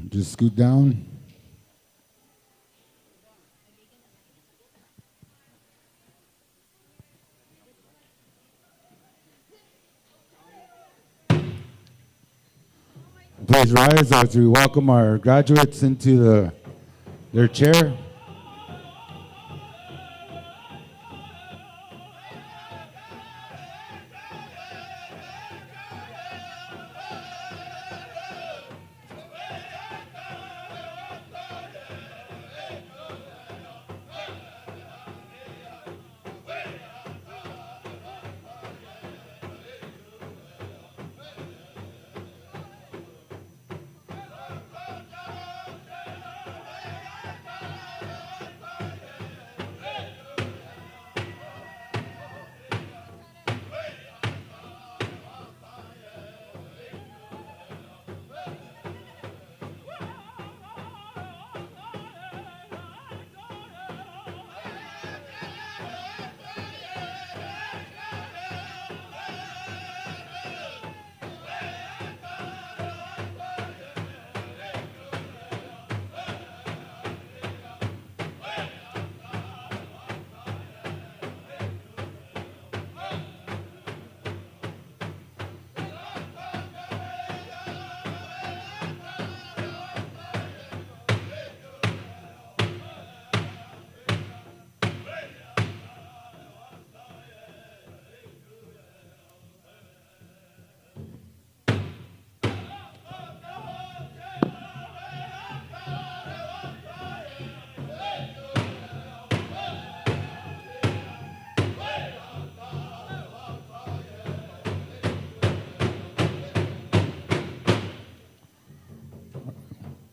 just scoot down. Please rise as we welcome our graduates into their chair.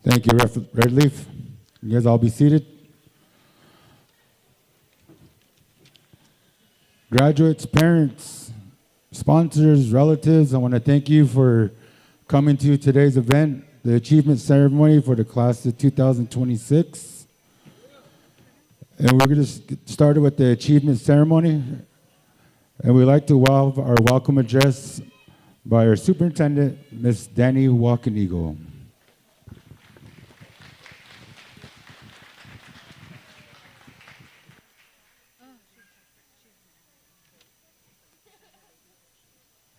Thank you, Redleaf. You guys all be seated. Graduates, parents, sponsors, relatives, I want to thank you for coming to today's event, the achievement ceremony for the class of 2026. And we're going to get started with the achievement ceremony. And we'd like to have our welcome address by our superintendent, Ms. Danny Walken-Eagle.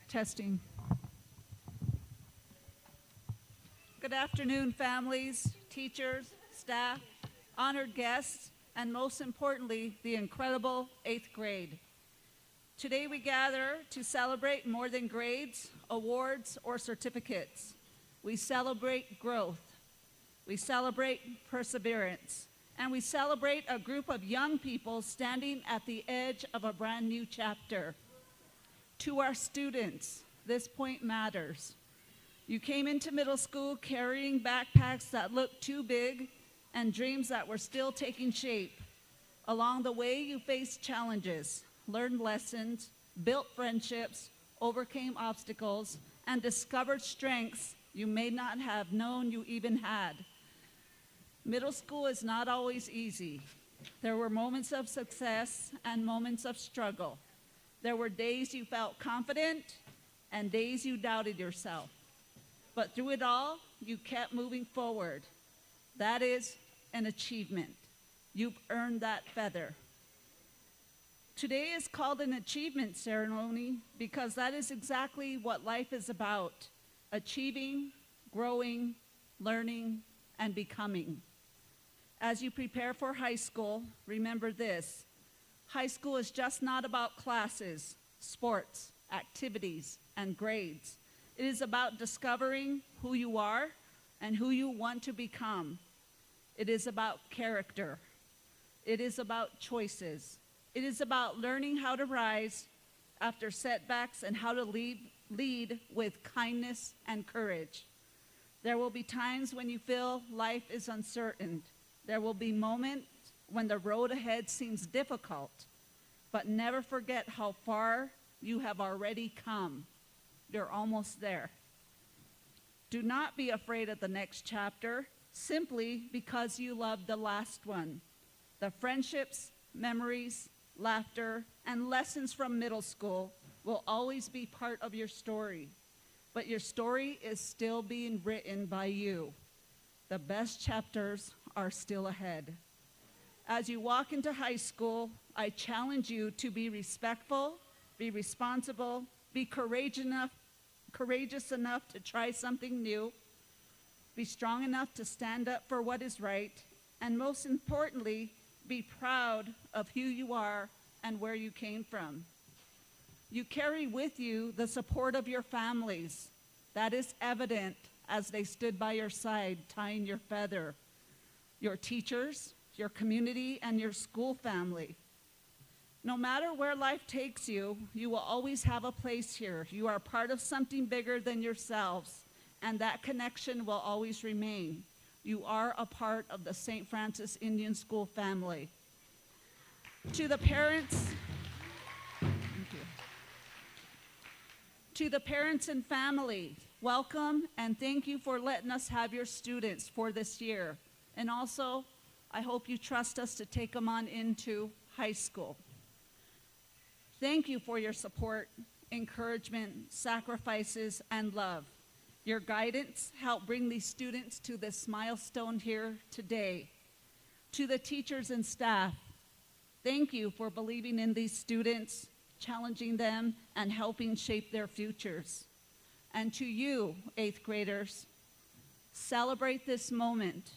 Testing. Good afternoon, families, teachers, staff, honored guests, and most importantly, the incredible 8th grade. Today we gather to celebrate more than grades, awards, or certificates. We celebrate growth. We celebrate perseverance. And we celebrate a group of young people standing at the edge of a brand new chapter. To our students, this point matters. You came into middle school carrying backpacks that looked too big and dreams that were still taking shape. Along the way, you faced challenges, learned lessons, built friendships, overcame obstacles, and discovered strengths you may not have known you even had. Middle school is not always easy. There were moments of success and moments of struggle. There were days you felt confident and days you doubted yourself. But through it all, you kept moving forward. That is an achievement. You've earned that feather. Today is called an achievement ceremony because that is exactly what life is about: achieving, growing, learning, and becoming. As you prepare for high school, remember this: high school is just not about classes, sports, activities, and grades. It is about discovering who you are and who you want to become. It is about character. It is about choices. It is about learning how to rise after setbacks and how to lead with kindness and courage. There will be times when you feel life is uncertain. There will be moments when the road ahead seems difficult, but never forget how far you have already come. You're almost there. Do not be afraid of the next chapter simply because you loved the last one. The friendships, memories, laughter, and lessons from middle school will always be part of your story, but your story is still being written by you. The best chapters are still ahead. As you walk into high school, I challenge you to be respectful, be responsible, be courageous enough to try something new, be strong enough to stand up for what is right, and most importantly, be proud of who you are and where you came from. You carry with you the support of your families. That is evident as they stood by your side, tying your feather. Your teachers, your community, and your school family. No matter where life takes you, you will always have a place here. You are part of something bigger than yourselves, and that connection will always remain. You are a part of the St. Francis Indian School family. To the parents, To the parents and family, welcome and thank you for letting us have your students for this year. And also, I hope you trust us to take them on into high school. Thank you for your support, encouragement, sacrifices, and love. Your guidance helped bring these students to this milestone here today. To the teachers and staff, thank you for believing in these students, challenging them, and helping shape their futures. And to you, 8th graders, celebrate this moment.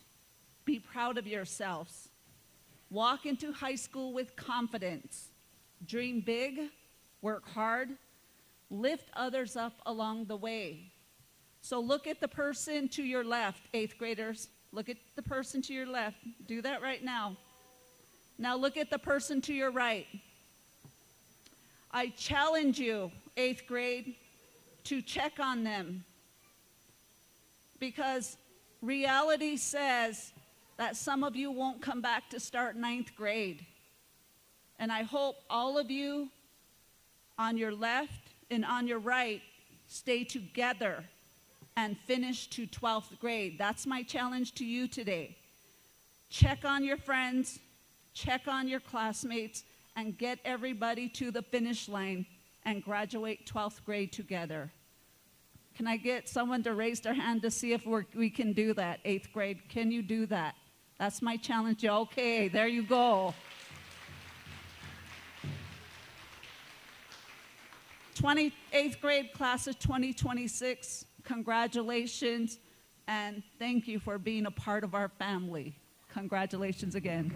Be proud of yourselves. Walk into high school with confidence. Dream big, work hard, lift others up along the way. So look at the person to your left, 8th graders. Look at the person to your left. Do that right now. Now look at the person to your right. I challenge you, 8th grade, to check on them, because reality says that some of you won't come back to start 9th grade. And I hope all of you on your left and on your right stay together and finish to 12th grade. That's my challenge to you today. Check on your friends, check on your classmates, and get everybody to the finish line and graduate 12th grade together. Can I get someone to raise their hand to see if we can do that, 8th grade? Can you do that? That's my challenge. Okay, there you go. 8th grade class of 2026, congratulations, and thank you for being a part of our family. Congratulations again.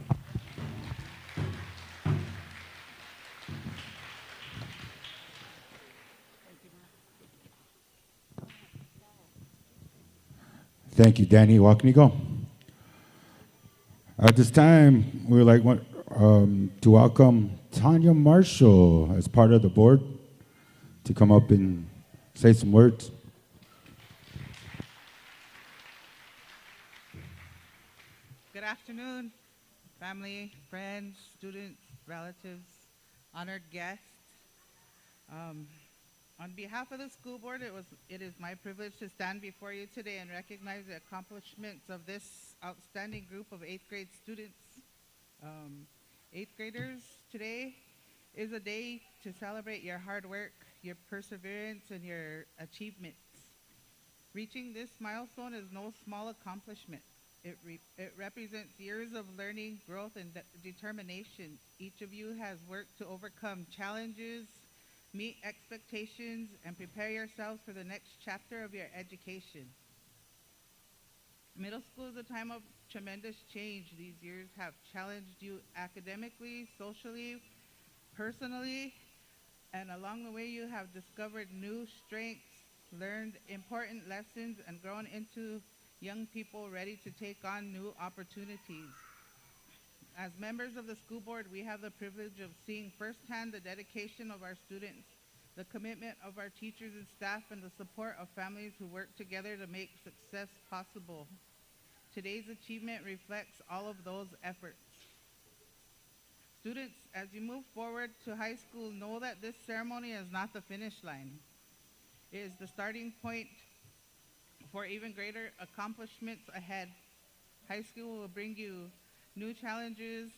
Thank you, Danny. Walk me go. At this time, we would like to welcome Tanya Marshall as part of the board to come up and say some words. Good afternoon, family, friends, students, relatives, honored guests. On behalf of the school board, it is my privilege to stand before you today and recognize the accomplishments of this outstanding group of 8th grade students. 8th graders, today is a day to celebrate your hard work, your perseverance, and your achievements. Reaching this milestone is no small accomplishment. It represents years of learning, growth, and determination. Each of you has worked to overcome challenges, meet expectations, and prepare yourselves for the next chapter of your education. Middle school is a time of tremendous change. These years have challenged you academically, socially, personally, and along the way you have discovered new strengths, learned important lessons, and grown into young people ready to take on new opportunities. As members of the school board, we have the privilege of seeing firsthand the dedication of our students, the commitment of our teachers and staff, and the support of families who work together to make success possible. Today's achievement reflects all of those efforts. Students, as you move forward to high school, know that this ceremony is not the finish line. It is the starting point for even greater accomplishments ahead. High school will bring you new challenges,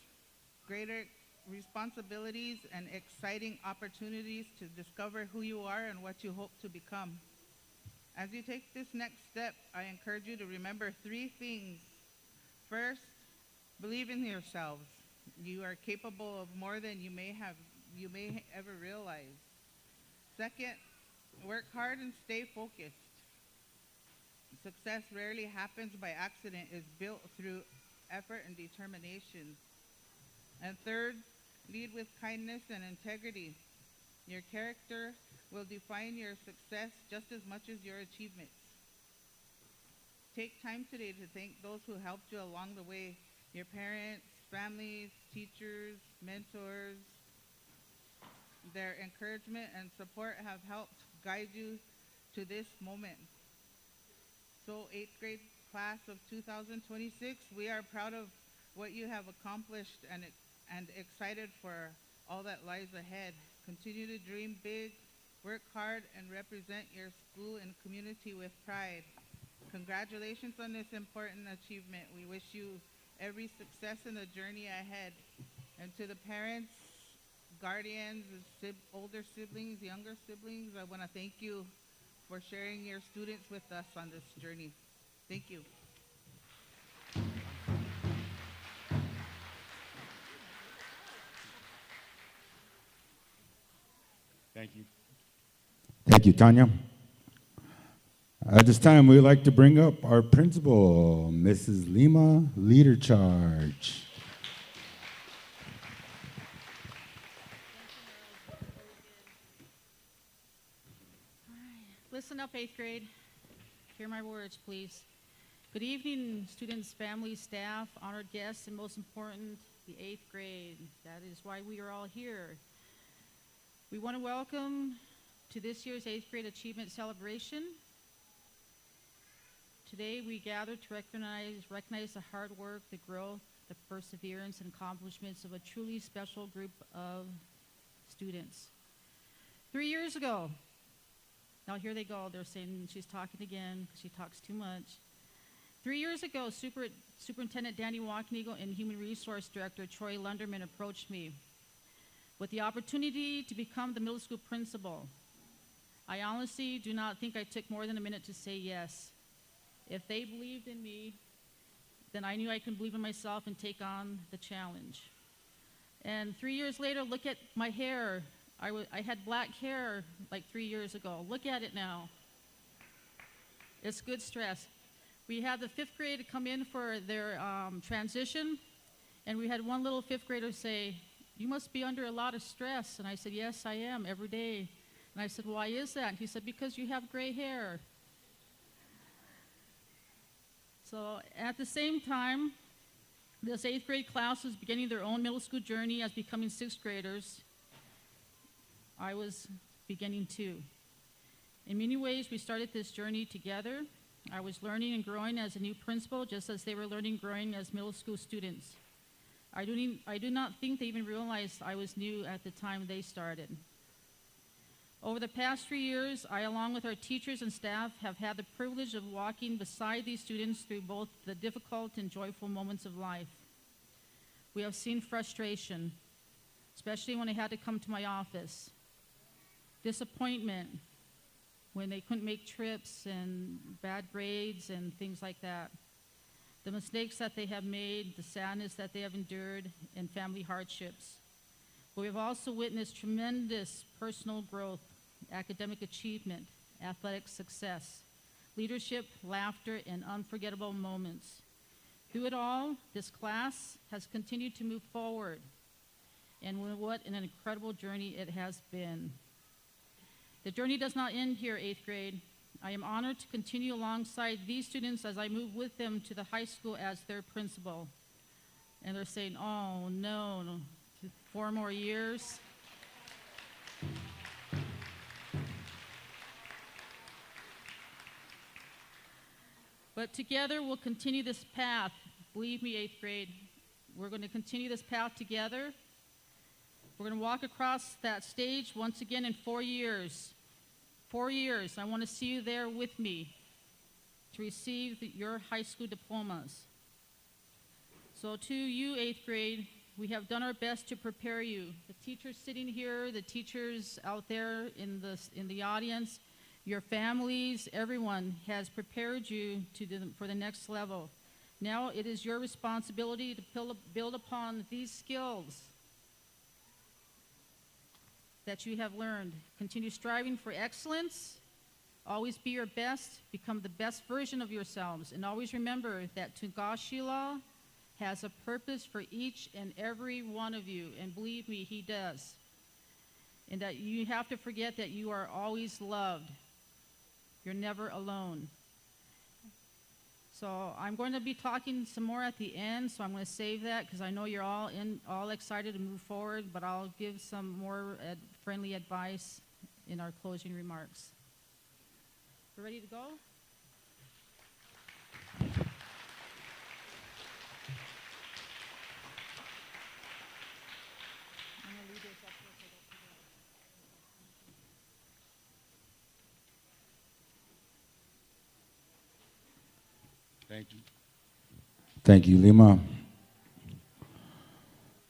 greater responsibilities, and exciting opportunities to discover who you are and what you hope to become. As you take this next step, I encourage you to remember three things. First, believe in yourselves. You are capable of more than you may ever realize. Second, work hard and stay focused. Success rarely happens by accident. It's built through effort and determination. And third, lead with kindness and integrity. Your character will define your success just as much as your achievements. Take time today to thank those who helped you along the way, your parents, families, teachers, mentors. Their encouragement and support have helped guide you to this moment. So 8th grade class of 2026, we are proud of what you have accomplished and excited for all that lies ahead. Continue to dream big, work hard, and represent your school and community with pride. Congratulations on this important achievement. We wish you every success in the journey ahead. And to the parents, guardians, older siblings, younger siblings, I want to thank you for sharing your students with us on this journey. Thank you. Thank you. Thank you, Tanya. At this time, we'd like to bring up our principal, Mrs. Lima, leader charge. Listen up, 8th grade. Hear my words, please. Good evening, students, families, staff, honored guests, and most important, the 8th grade. That is why we are all here. We want to welcome to this year's 8th grade achievement celebration. Today, we gather to recognize the hard work, the growth, the perseverance, and accomplishments of a truly special group of students. 3 years ago, now here they go, they're saying she's talking again because she talks too much. 3 years ago, Superintendent Danny Walkneagle and Human Resource Director Troy Lunderman approached me with the opportunity to become the middle school principal. I honestly do not think I took more than a minute to say yes. If they believed in me, then I knew I could believe in myself and take on the challenge. And 3 years later, look at my hair. I had black hair like 3 years ago. Look at it now. It's good stress. We had the 5th grade come in for their transition, and we had one little 5th grader say, "You must be under a lot of stress." And I said, "Yes, I am, every day." And I said, "Why is that?" And he said, "Because you have gray hair." So at the same time, this 8th grade class was beginning their own middle school journey as becoming 6th graders. I was beginning too. In many ways, we started this journey together. I was learning and growing as a new principal, just as they were learning and growing as middle school students. I do not think they even realized I was new at the time they started. Over the past 3 years, I, along with our teachers and staff, have had the privilege of walking beside these students through both the difficult and joyful moments of life. We have seen frustration, especially when they had to come to my office. Disappointment when they couldn't make trips and bad grades and things like that. The mistakes that they have made, the sadness that they have endured, and family hardships. But we've also witnessed tremendous personal growth, academic achievement, athletic success, leadership, laughter, and unforgettable moments. Through it all, this class has continued to move forward, and what an incredible journey it has been. The journey does not end here, 8th grade. I am honored to continue alongside these students as I move with them to the high school as their principal. And they're saying, "Oh, no, 4 more years." But together, we'll continue this path. Believe me, 8th grade, we're going to continue this path together. We're going to walk across that stage once again in 4 years. 4 years. I want to see you there with me to receive your high school diplomas. So to you, 8th grade, we have done our best to prepare you. The teachers sitting here, the teachers out there in the audience, Your families, everyone has prepared you for the next level. Now it is your responsibility to build upon these skills that you have learned. Continue striving for excellence. Always be your best. Become the best version of yourselves. And always remember that Tugashila has a purpose for each and every one of you. And believe me, he does. And that you have to forget that you are always loved. You're never alone. So I'm going to be talking some more at the end, so I'm going to save that because I know you're all excited to move forward, but I'll give some more friendly advice in our closing remarks. You ready to go? I'm going to leave this up here so I don't forget. Thank you. Thank you, Lima.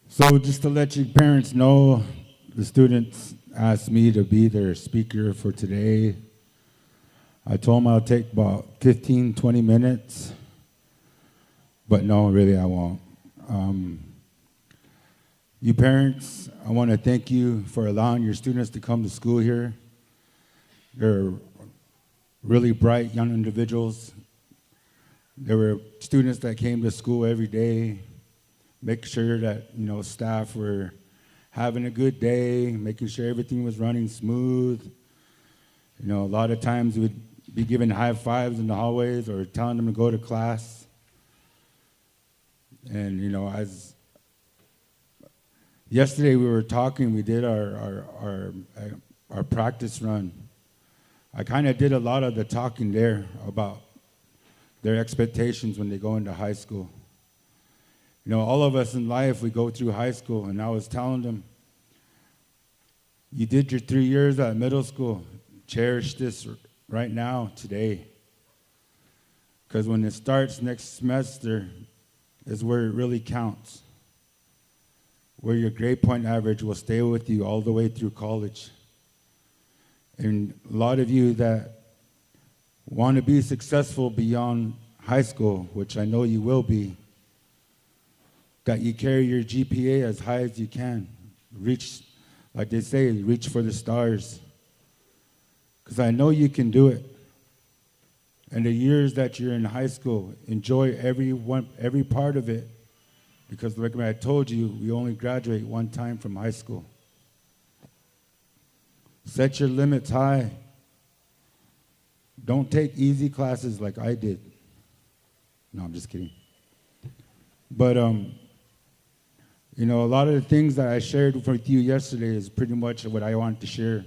So just to let you parents know, the students asked me to be their speaker for today. I told them I'll take about 15, 20 minutes, but no, really I won't. You parents, I want to thank you for allowing your students to come to school here. They're really bright young individuals. There were students that came to school every day, making sure that, staff were having a good day, making sure everything was running smooth. A lot of times we'd be giving high fives in the hallways or telling them to go to class. And, as yesterday we were talking, we did our practice run. I kind of did a lot of the talking there about their expectations when they go into high school. All of us in life, we go through high school, and I was telling them, you did your 3 years at middle school. Cherish this right now, today. Because when it starts next semester is where it really counts. Where your grade point average will stay with you all the way through college. And a lot of you that want to be successful beyond high school, which I know you will be, that you carry your GPA as high as you can. Reach, like they say, reach for the stars. Because I know you can do it. And the years that you're in high school, enjoy every part of it. Because like I told you, we only graduate one time from high school. Set your limits high. Don't take easy classes like I did. No, I'm just kidding. But, a lot of the things that I shared with you yesterday is pretty much what I want to share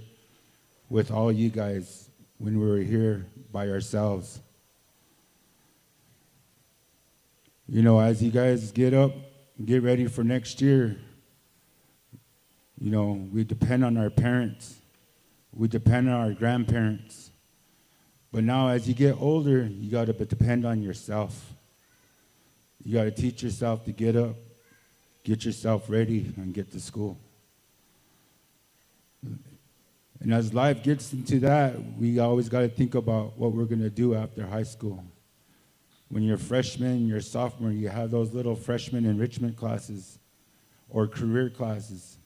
with all you guys when we were here by ourselves. As you guys get up, get ready for next year, we depend on our parents. We depend on our grandparents. But now as you get older, you got to depend on yourself. You got to teach yourself to get up, get yourself ready, and get to school. And as life gets into that, we always got to think about what we're going to do after high school. When you're a freshman, you're a sophomore, you have those little freshman enrichment classes or career classes.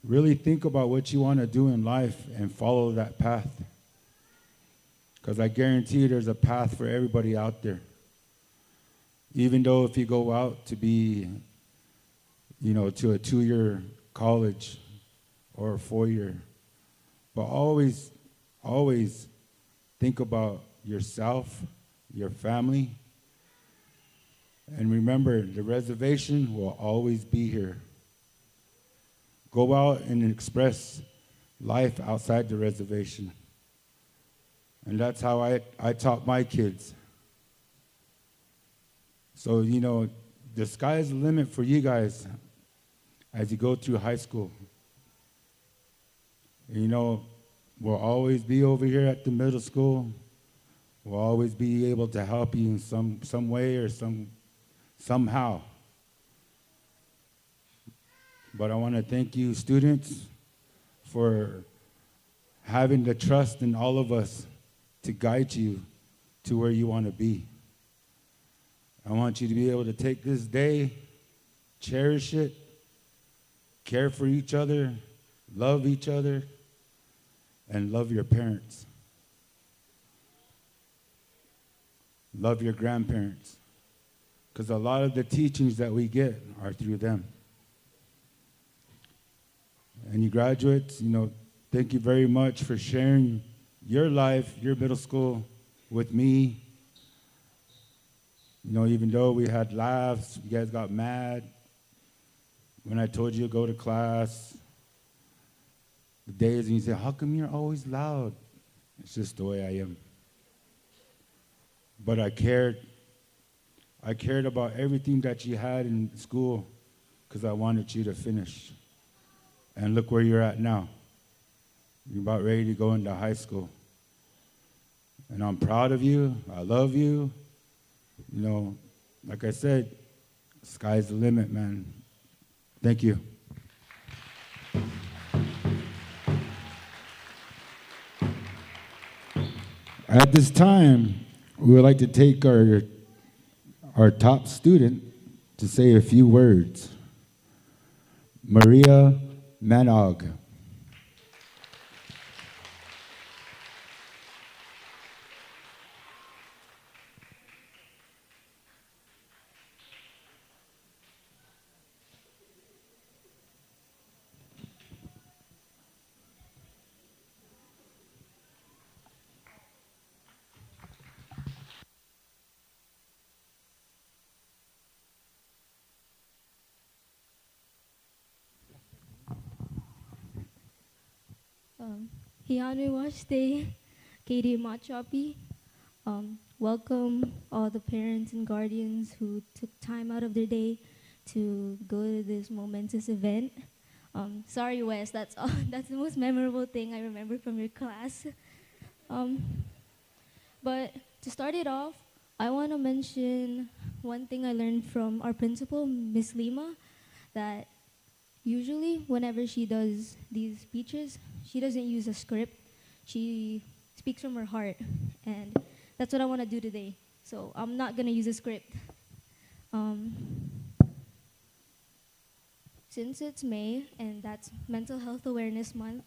Really think about what you want to do in life and follow that path. Because I guarantee you there's a path for everybody out there. Even though if you go out to be, to a 2-year college or a 4-year. But always, always think about yourself, your family. And remember, the reservation will always be here. Go out and express life outside the reservation. And that's how I taught my kids. So, the sky is the limit for you guys as you go through high school. We'll always be over here at the middle school. We'll always be able to help you in some way or somehow. But I want to thank you, students, for having the trust in all of us to guide you to where you want to be. I want you to be able to take this day, cherish it, care for each other, love each other, and love your parents. Love your grandparents. Because a lot of the teachings that we get are through them. And you graduates, thank you very much for sharing your life, your middle school with me. Even though we had laughs, you guys got mad when I told you to go to class. The days when you say, how come you're always loud? It's just the way I am. But I cared. I cared about everything that you had in school because I wanted you to finish. And look where you're at now. You're about ready to go into high school. And I'm proud of you. I love you. Like I said, sky's the limit, man. Thank you. At this time, we would like to take our top student to say a few words. Maria Manog. Hianu Washte, Katie Machapi. Welcome all the parents and guardians who took time out of their day to go to this momentous event. Sorry, Wes, that's the most memorable thing I remember from your class. But to start it off, I want to mention one thing I learned from our principal, Miss Lima, that usually whenever she does these speeches, she doesn't use a script. She speaks from her heart, and that's what I want to do today. So I'm not going to use a script. Since it's May, and that's Mental Health Awareness Month,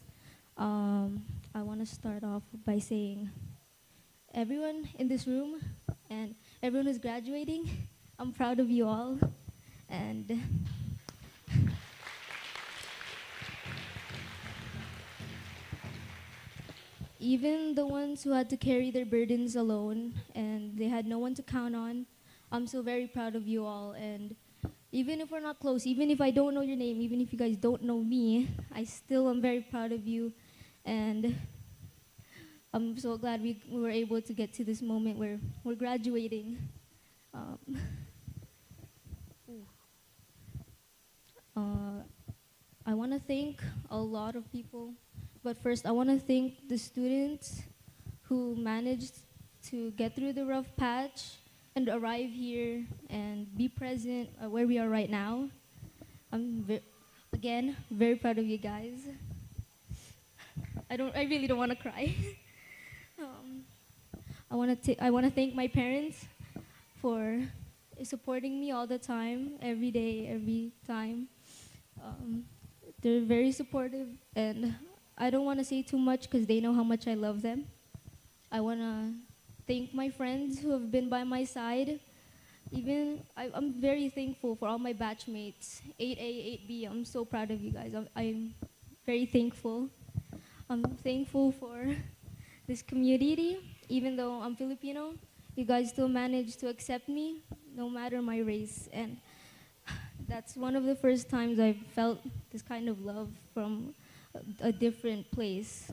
I want to start off by saying, everyone in this room and everyone who's graduating, I'm proud of you all. And even the ones who had to carry their burdens alone and they had no one to count on, I'm so very proud of you all. And even if we're not close, even if I don't know your name, even if you guys don't know me, I still am very proud of you. And I'm so glad we were able to get to this moment where we're graduating. I want to thank a lot of people. But first, I want to thank the students who managed to get through the rough patch and arrive here and be present where we are right now. I'm again very proud of you guys. I really don't want to cry. I want to thank my parents for supporting me all the time, every day, every time. They're very supportive, and I don't want to say too much because they know how much I love them. I want to thank my friends who have been by my side. I'm very thankful for all my batchmates, 8A, 8B. I'm so proud of you guys. I'm very thankful. I'm thankful for this community. Even though I'm Filipino, you guys still managed to accept me, no matter my race. And that's one of the first times I've felt this kind of love from a different place.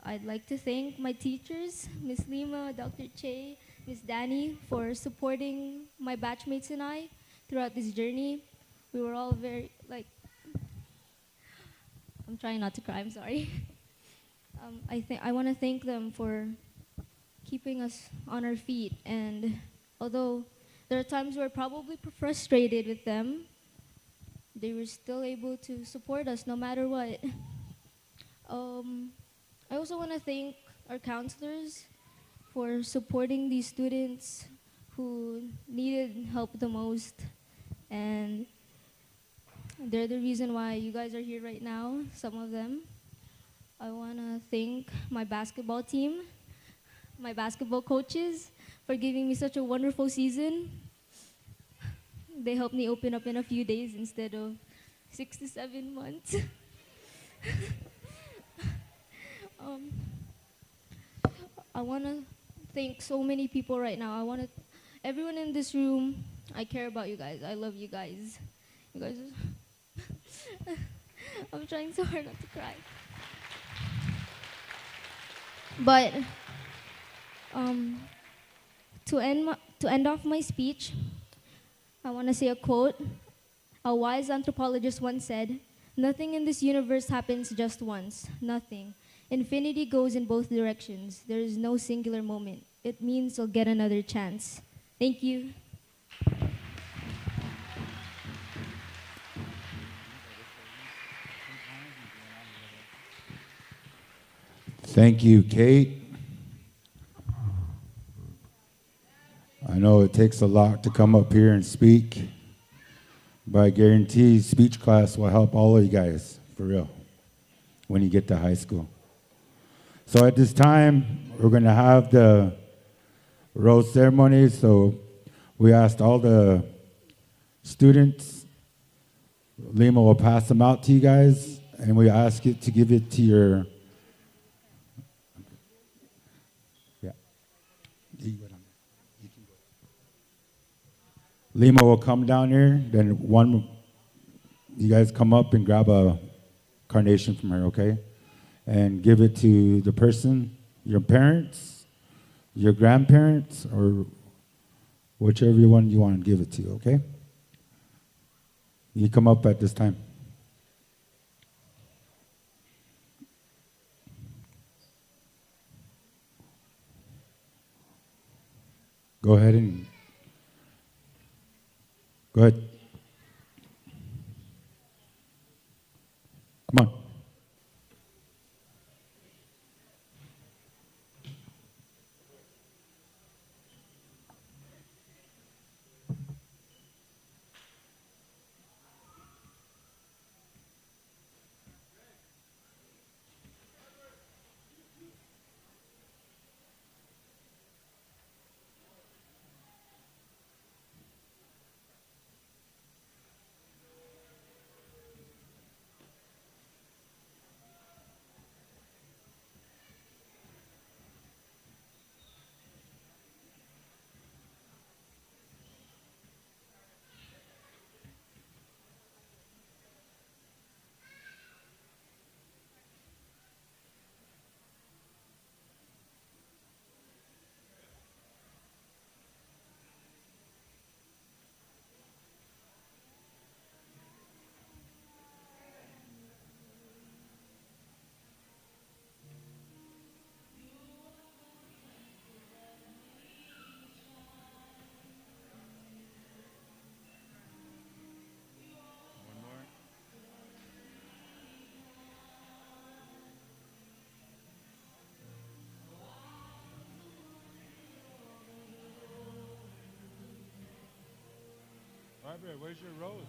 I'd like to thank my teachers, Ms. Lima, Dr. Che, Ms. Danny, for supporting my batchmates and I throughout this journey. We were all very, I'm trying not to cry, I'm sorry. I want to thank them for keeping us on our feet. And although there are times we're probably frustrated with them, they were still able to support us no matter what. I also want to thank our counselors for supporting these students who needed help the most. And they're the reason why you guys are here right now, some of them. I want to thank my basketball team, my basketball coaches for giving me such a wonderful season. They helped me open up in a few days instead of 6 to 7 months. um, I want to thank so many people right now. Everyone in this room, I care about you guys. I love you guys. You guys, I'm trying so hard not to cry. But to end off my speech, I want to say a quote. A wise anthropologist once said, "Nothing in this universe happens just once. Nothing. Infinity goes in both directions. There is no singular moment. It means you'll get another chance." Thank you. Thank you, Kate. I know it takes a lot to come up here and speak, but I guarantee speech class will help all of you guys, for real, when you get to high school. So at this time, we're going to have the rose ceremony. So we asked all the students, Lima will pass them out to you guys, and we ask you to give it to your, Lima will come down here, then you guys come up and grab a carnation from her, okay? And give it to the person, your parents, your grandparents, or whichever one you want to give it to, okay? You come up at this time. Go ahead. Come on. Barbara, where's your rose?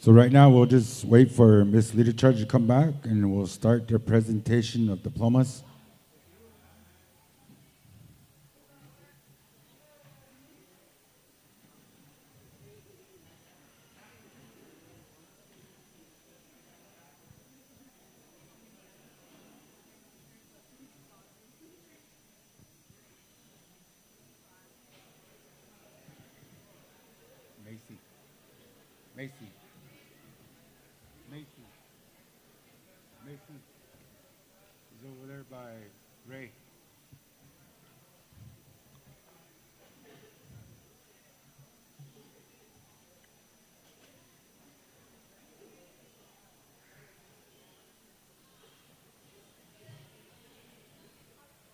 So right now, we'll just wait for Ms. Leader Charge to come back, and we'll start the presentation of diplomas. Macy. Macy. Macy. Macy. He's over there by Ray.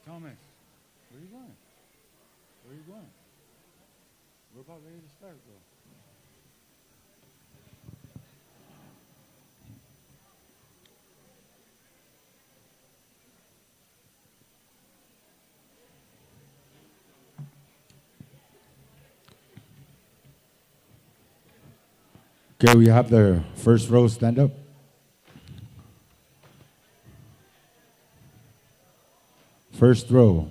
Thomas, where are you going? Where are you going? We're about ready to start, bro. Okay, we have the first row stand up. First row.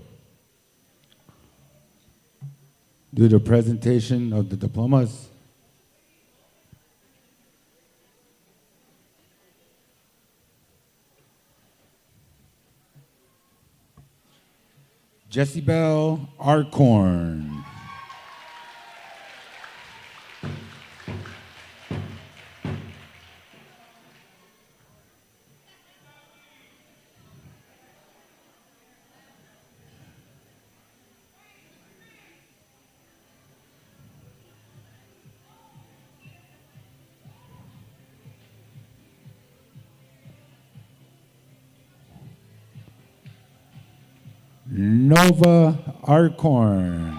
Do the presentation of the diplomas. Jessie Bell Arcorn. Nova Arcorn.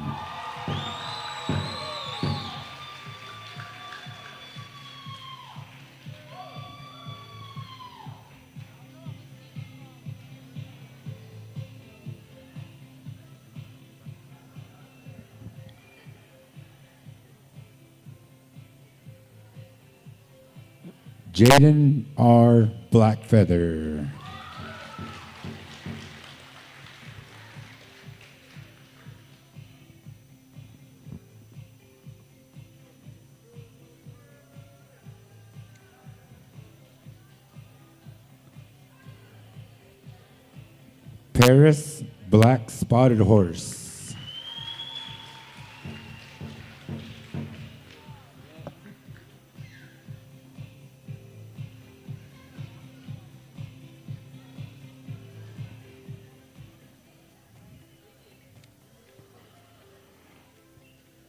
Jaden R. Blackfeather. Paris Black Spotted Horse.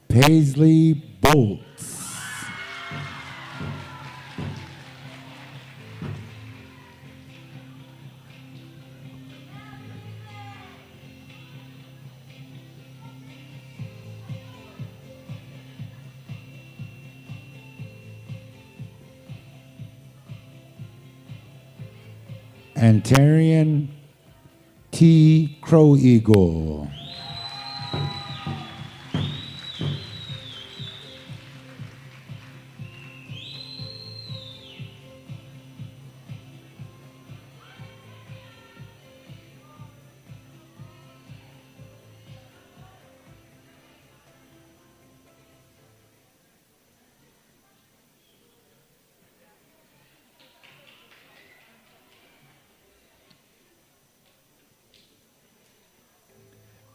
Paisley Bolts. Antarian T. Crow Eagle.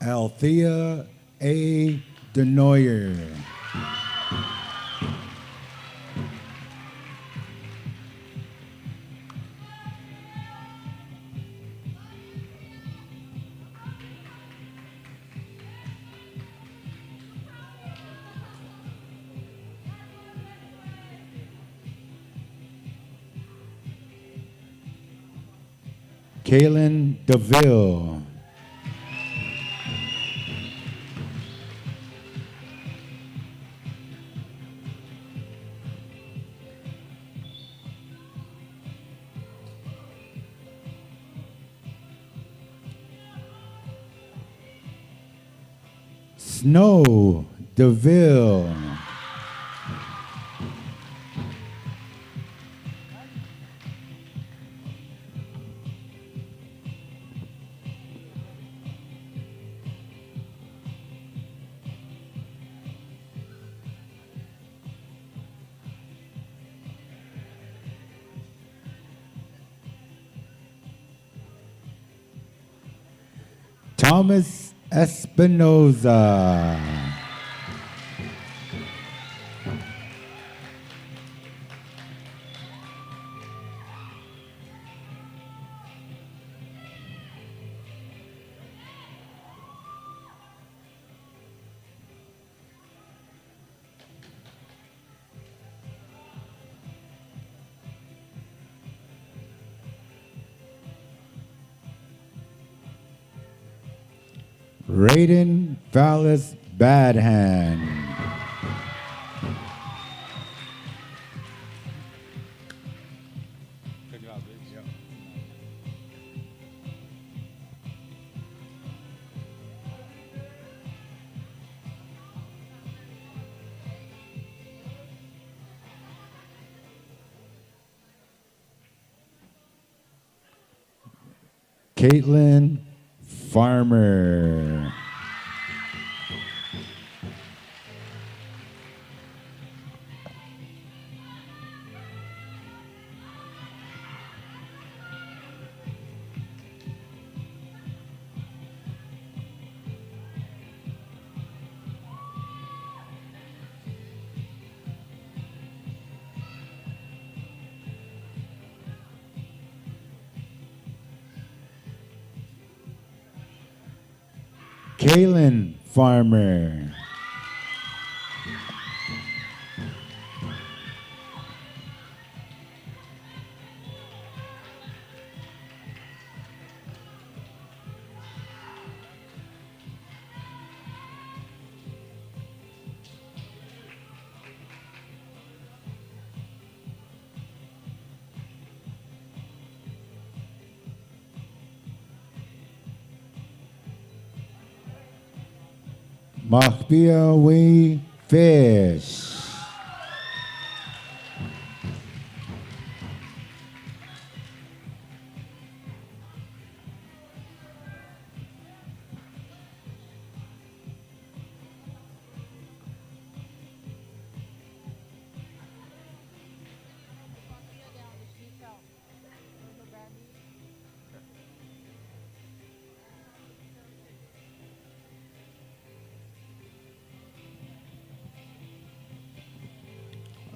Althea A. Denoyer. Kaylin DeVille. Snow DeVille. Thomas Espinoza. Raiden Fallis Badhand. Caitlin Farmer. Kaylin Farmer. Mahbia Wee Fish.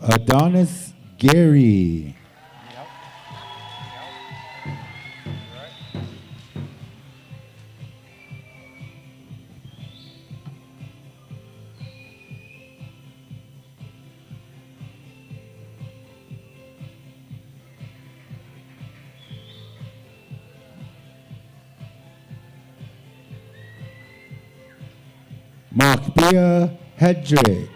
Adonis Gary. Mahbia Hedrick.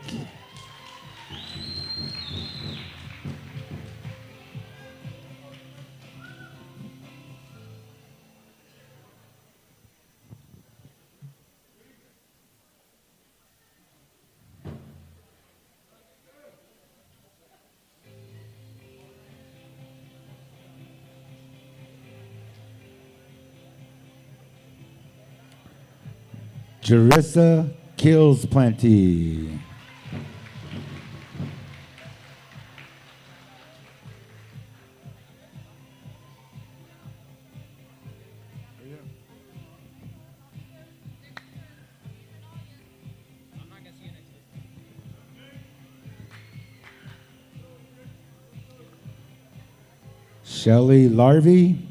Jerissa Kills Plenty. Shelly Larvey.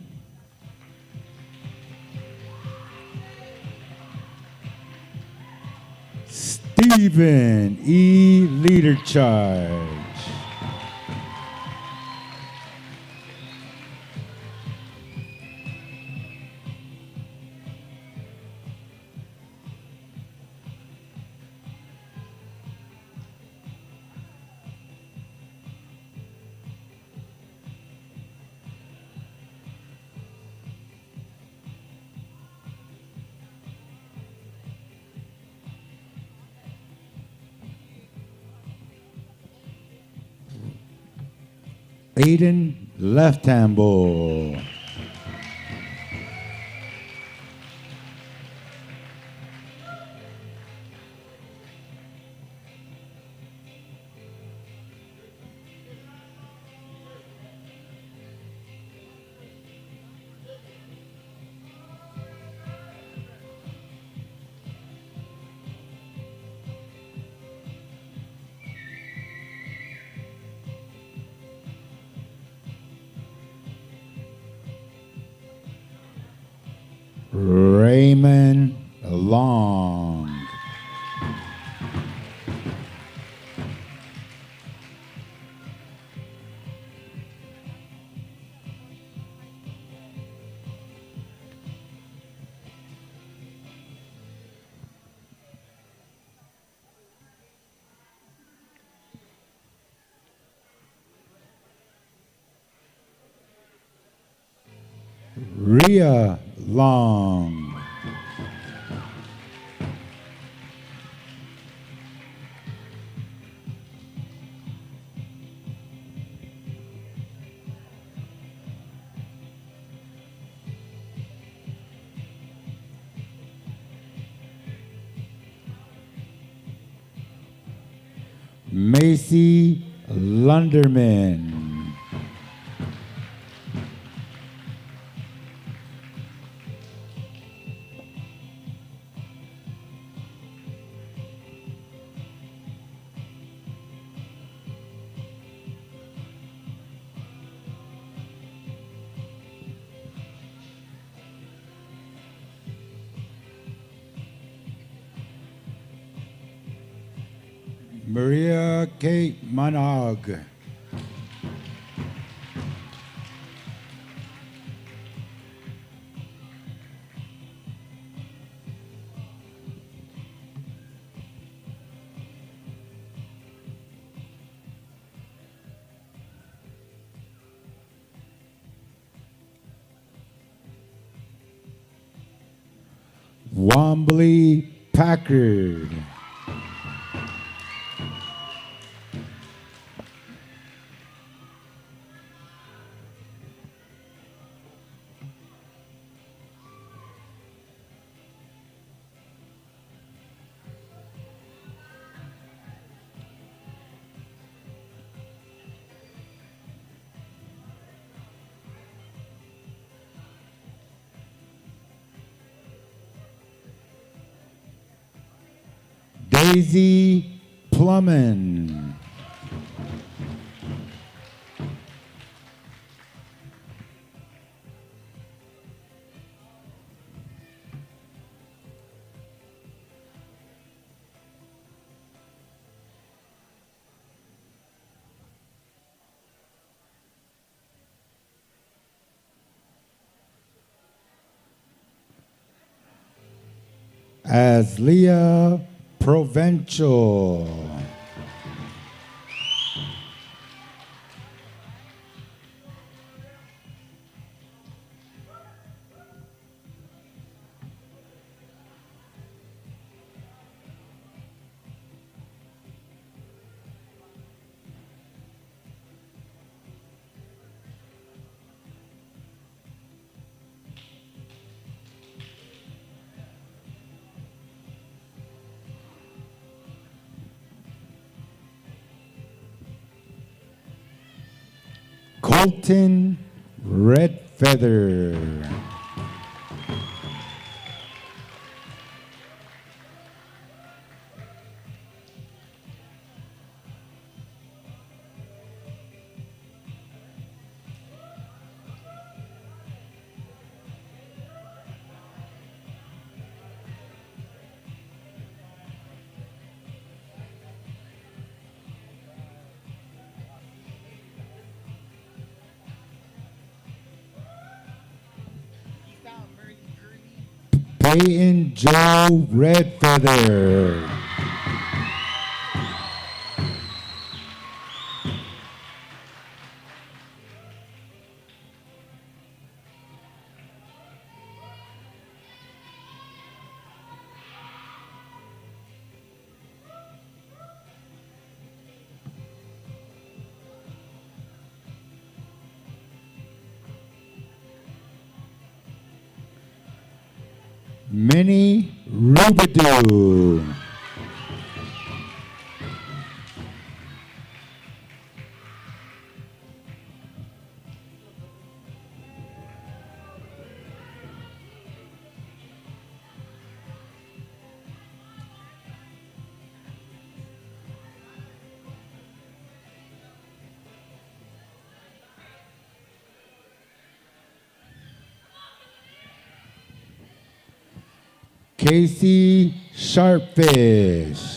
Stephen E. Leader Charge. Aiden Left Handball. Raymond Long. Rhea Long. Macy Lunderman. Maria Kate Manog. Wambly Packard. Daisy Plummen. Aslia Provencal. Colton Redfeather. Peyton Joe Redfeather. Minnie Rubidoux. Casey Sharpfish.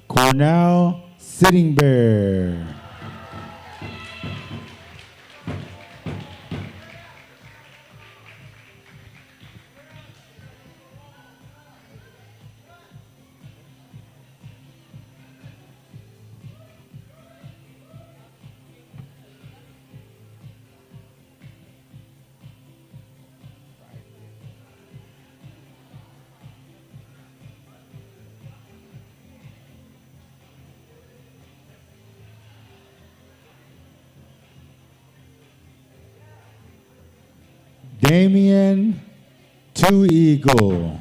Cornell Sitting Bear. Damien Two Eagle.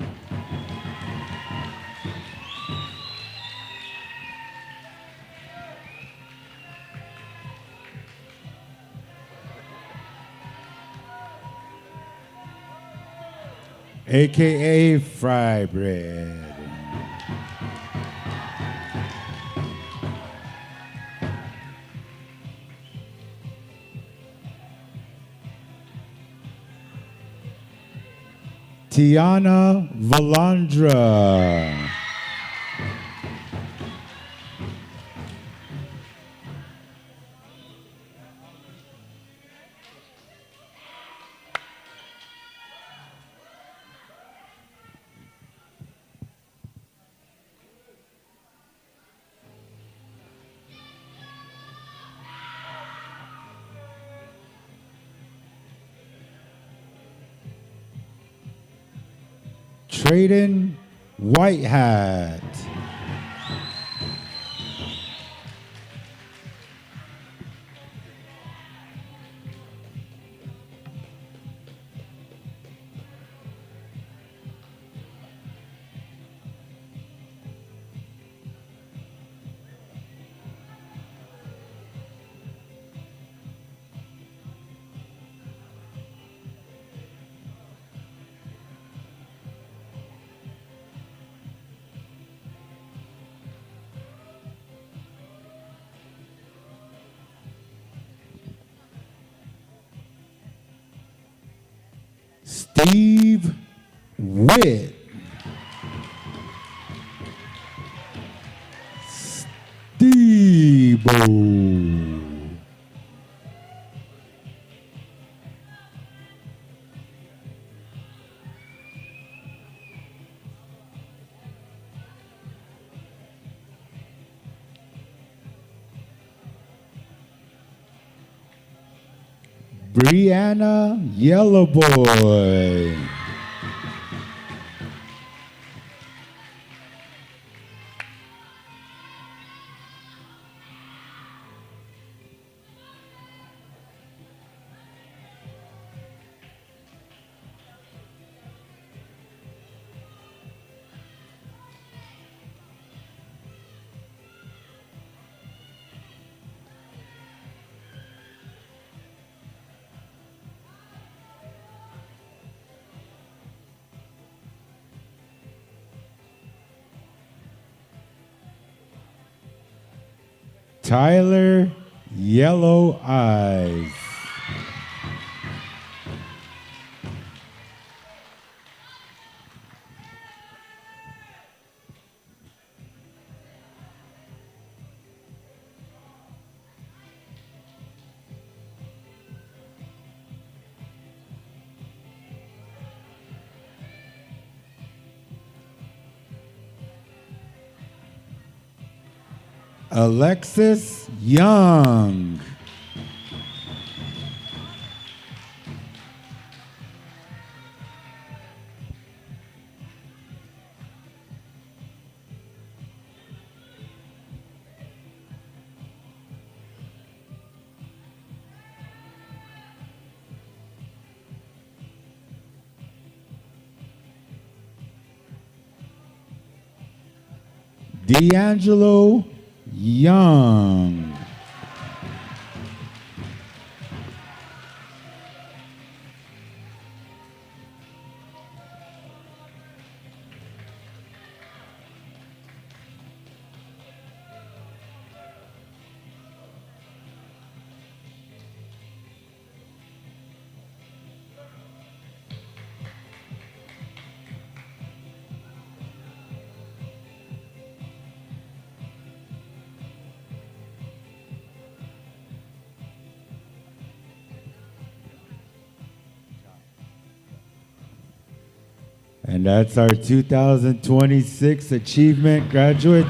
AKA Fry Bread. Tiana Valandra. Trayden Whitehat. Steve Witt. Steve-O. Brianna Yellowboy. Tyler Yellow Eyes. Alexis Young. D'Angelo Young. And that's our 2026 achievement graduates.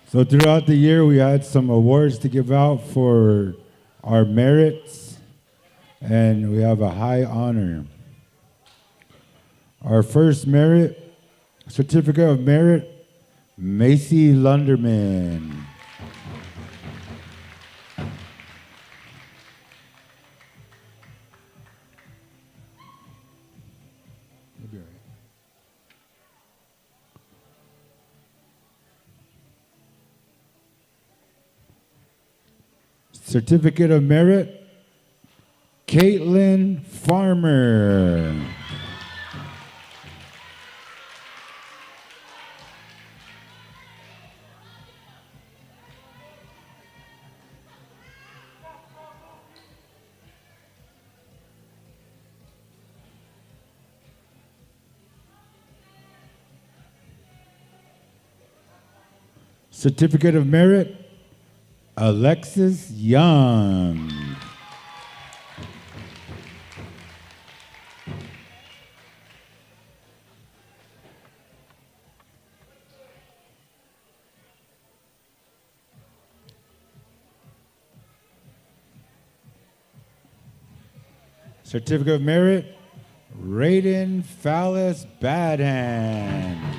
So throughout the year, we had some awards to give out for our merits, and we have a high honor. Our first merit, certificate of merit, Macy Lunderman. Certificate of Merit, Caitlin Farmer. Certificate of Merit, Alexis Young. Certificate of Merit, Raiden Fallis Badhand.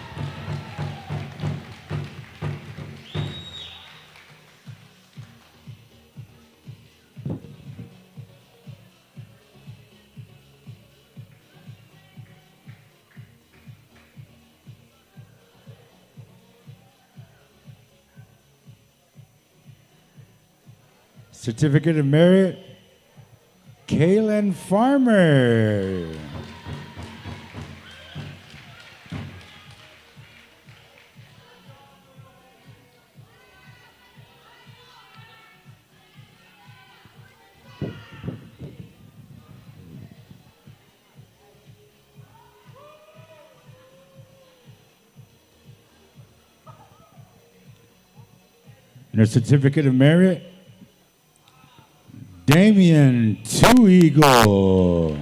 Certificate of Merit, Kaylin Farmer. And a Certificate of Merit, Damian Two Eagle.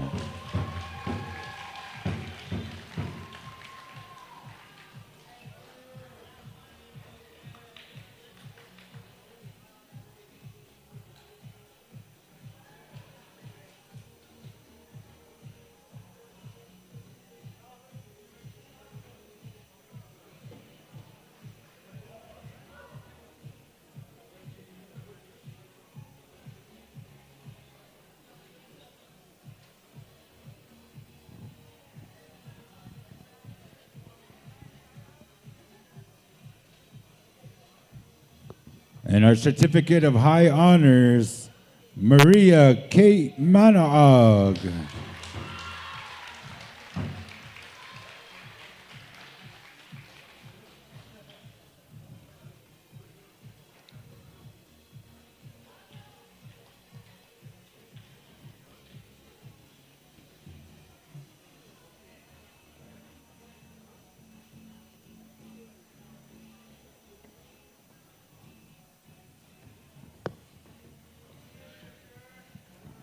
And our Certificate of High Honors, Maria Kate Manaog.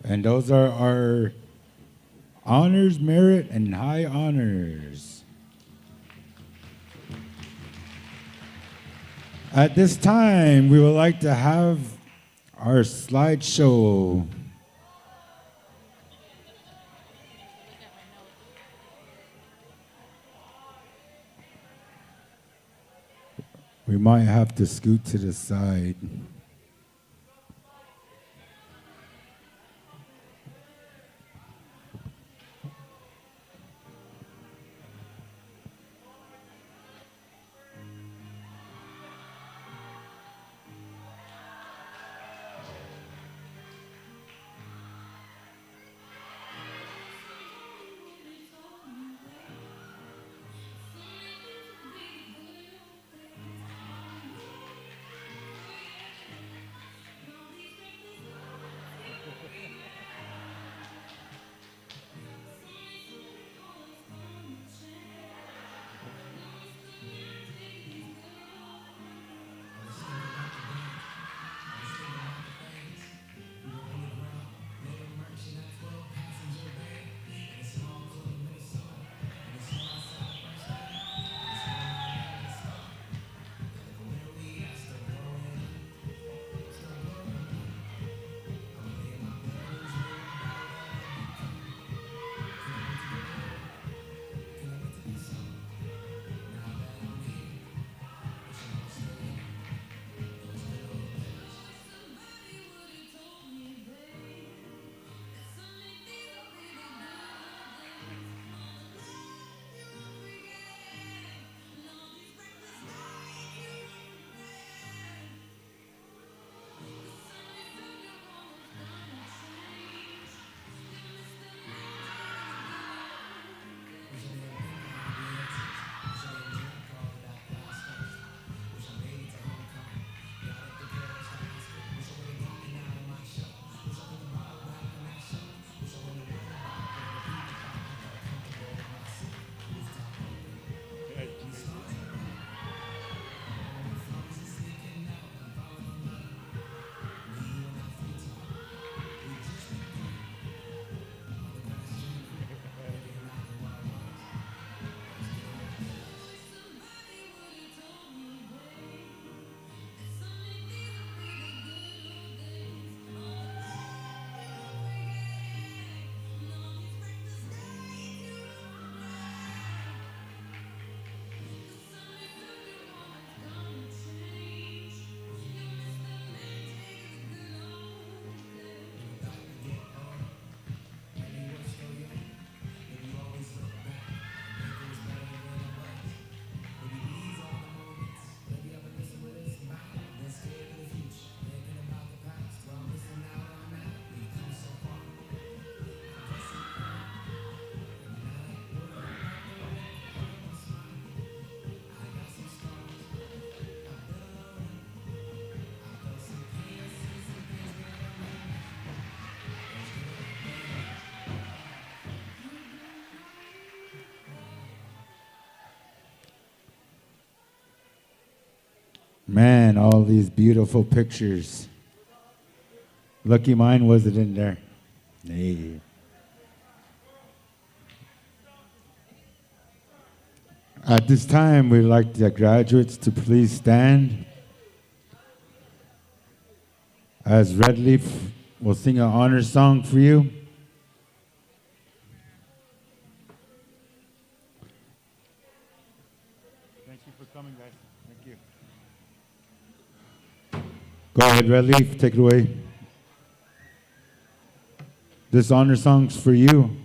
And those are our honors, merit, and high honors. At this time, we would like to have our slideshow. We might have to scoot to the side. Man, all these beautiful pictures. Lucky mine wasn't in there. Hey. At this time, we'd like the graduates to please stand as Redleaf will sing an honor song for you. Thank you for coming, guys. Thank you. Go ahead, Redleaf, take it away. This honor song's for you.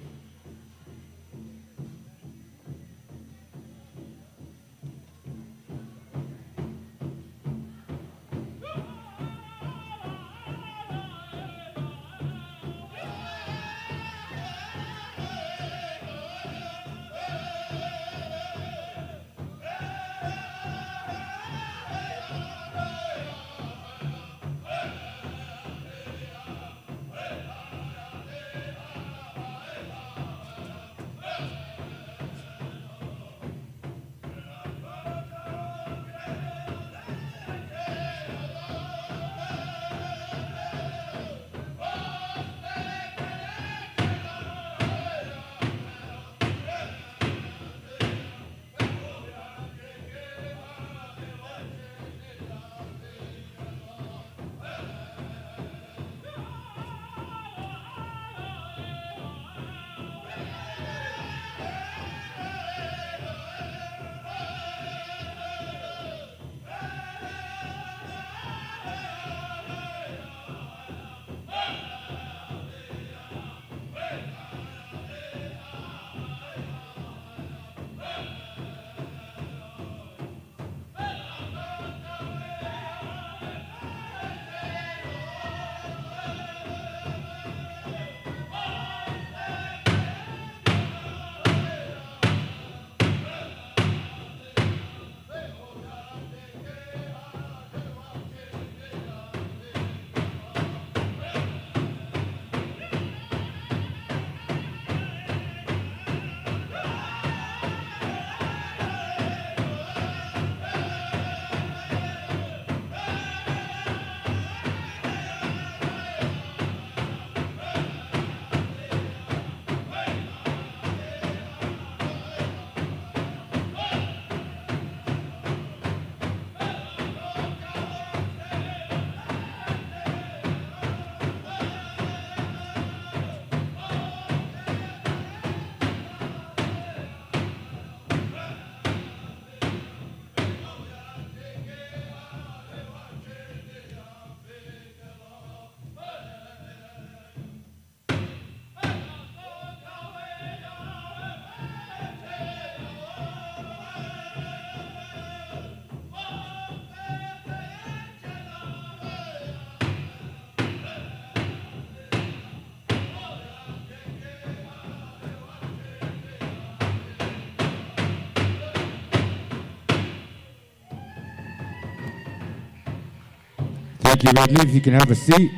Thank you, Redleaf. You can have a seat.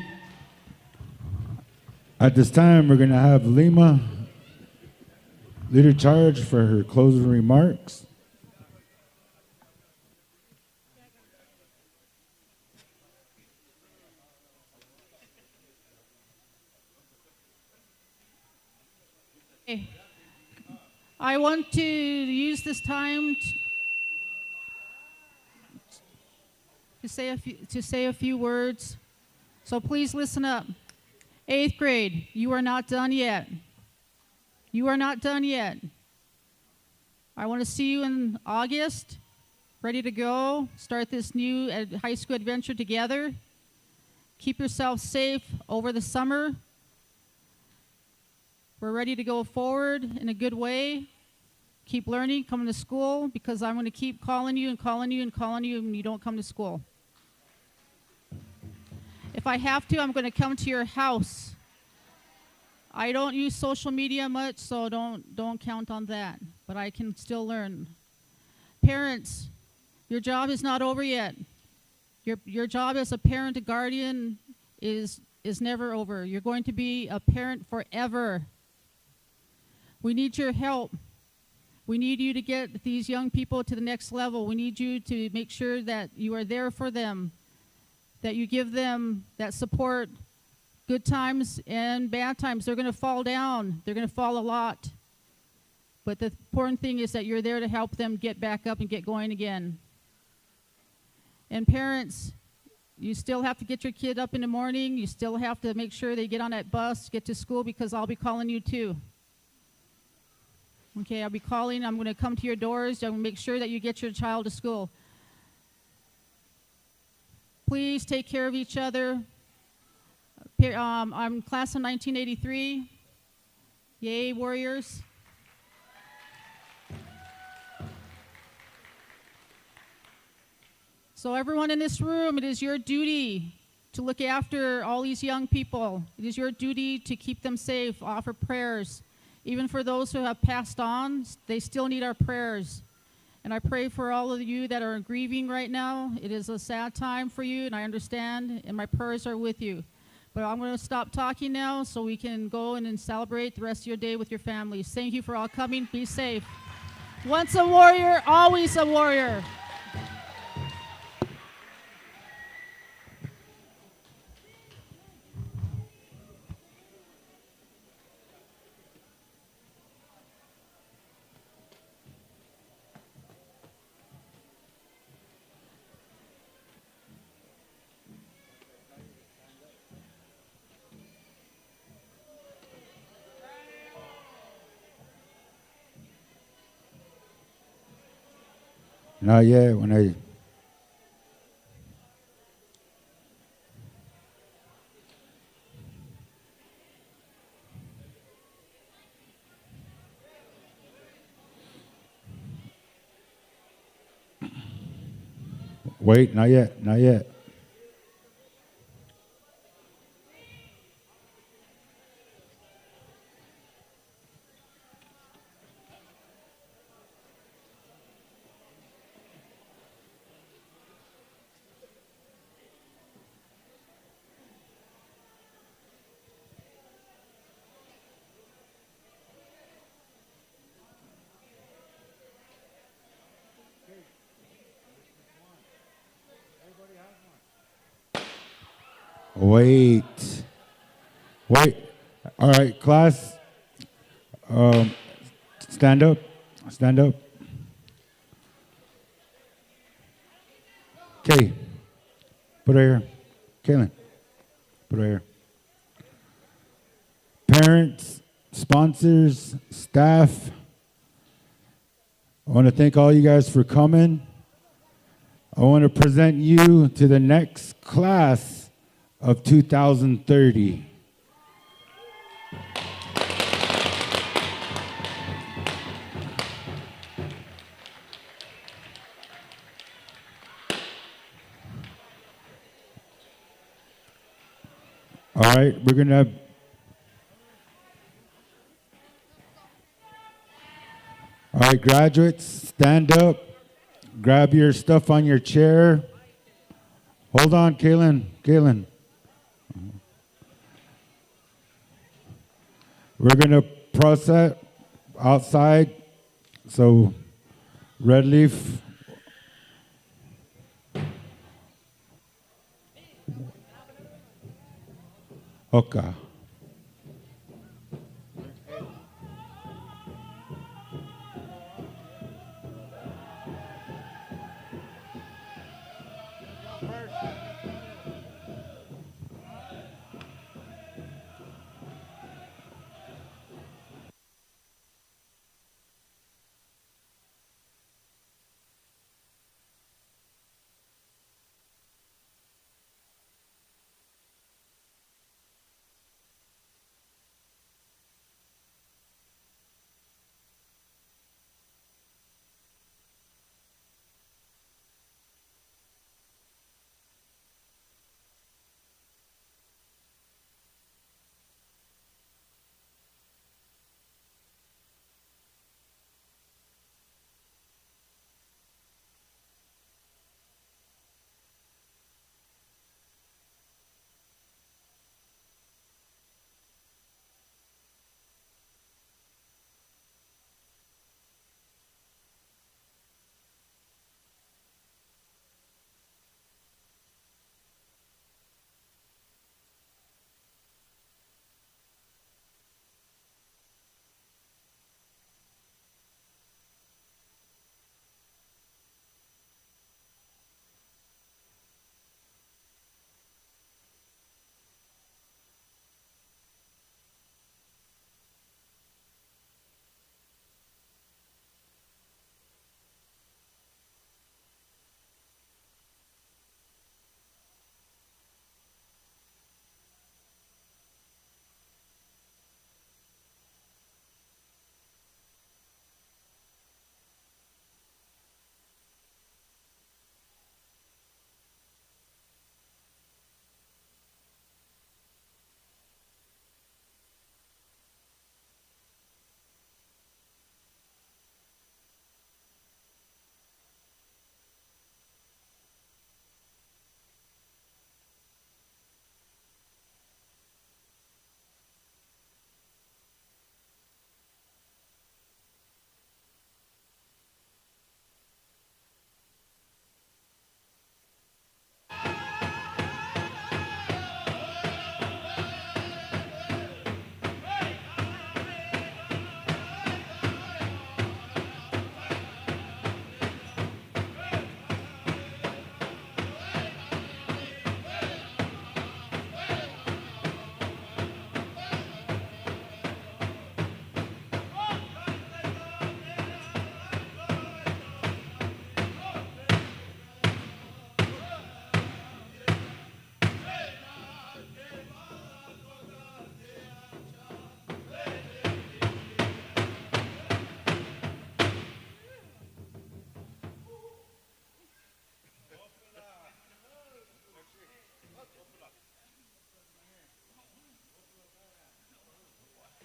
At this time, we're going to have Lima lead a charge for her closing remarks. I want to use this time to say a few words. So please listen up. 8th grade, you are not done yet. You are not done yet. I want to see you in August, ready to go, start this new high school adventure together. Keep yourself safe over the summer. We're ready to go forward in a good way. Keep learning, come to school, because I'm going to keep calling you and calling you and calling you, and you don't come to school. If I have to, I'm going to come to your house. I don't use social media much, so don't count on that. But I can still learn. Parents, your job is not over yet. Your job as a parent, a guardian, is never over. You're going to be a parent forever. We need your help. We need you to get these young people to the next level. We need you to make sure that you are there for them, that you give them that support, good times and bad times. They're going to fall down. They're going to fall a lot. But the important thing is that you're there to help them get back up and get going again. And parents, you still have to get your kid up in the morning. You still have to make sure they get on that bus, get to school, because I'll be calling you too. Okay, I'll be calling. I'm going to come to your doors. I'm going to make sure that you get your child to school. Please take care of each other. I'm class of 1983. Yay, Warriors. So everyone in this room, it is your duty to look after all these young people. It is your duty to keep them safe, offer prayers. Even for those who have passed on, they still need our prayers. And I pray for all of you that are grieving right now. It is a sad time for you, and I understand, and my prayers are with you. But I'm going to stop talking now so we can go in and celebrate the rest of your day with your families. Thank you for all coming. Be safe. Once a warrior, always a warrior. Not yet. When I wait, not yet, not yet. Wait. Wait. All right, class. Stand up. Stand up. Okay. Put it here. Kaylin. Put it here. Parents, sponsors, staff, I want to thank all you guys for coming. I want to present you to the next class of 2030. All right, we're going to all right, graduates, stand up. Grab your stuff on your chair. Hold on, Kaylin. Kaylin. We're going to process outside. So, red leaf. Okay.